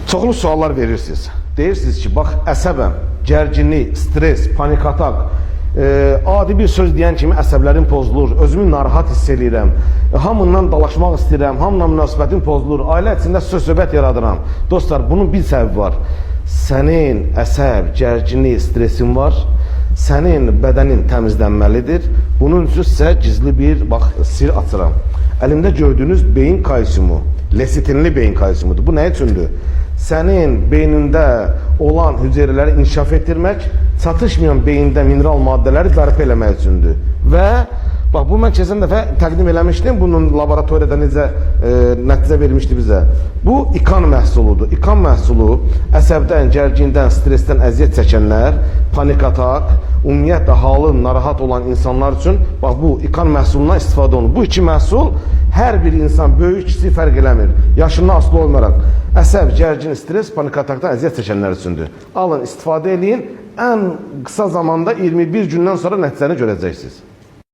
Çoxlu suallar verirsiniz. Deyirsiniz ki, bax, əsəbəm, gərginlik, stres, panik atak, adi bir söz deyən kimi əsəblərim pozulur, özümü narahat hiss edirəm, hamından dalaşmaq istəyirəm, hamla münasibətim pozulur, ailə içində söz-söhbət yaradıram. Dostlar, bunun bir səbəbi var. Sənin əsəb, gərginlik, stresin var, sənin bədənin təmizlənməlidir. Bunun üçün sizə gizli bir sir açıram. Əlimdə gördüyünüz beyin kalsiumu, lesitinli beyin kalsiumudur. Bu nə üçündür? Sənin beynində olan hüceyrələri inkişaf etdirmək, çatışmayan beyində mineral maddələri bərpa eləmək üçündür. Və bax, bu mən keçən dəfə təqdim eləmişdim, bunun laboratoriyada necə nəticə vermişdi bizə. Bu ikan məhsuludur. İkan məhsulu əsəbdən, gərgindən, stressdən əziyyət çəkənlər, panik atak, ümumiyyətlə halı narahat olan insanlar üçün bax, bu ikan məhsulundan istifadə olunur. Bu iki məhsul hər bir insan böyük kiçik fərq eləmir. Yaşından asılı olmayaraq əsəb, gərgin, stres, panik atakdan əziyyət çəkənlər üçündür. Alın, istifadə edin. Ən qısa zamanda 21 gündən sonra nəticəni görəcəksiniz.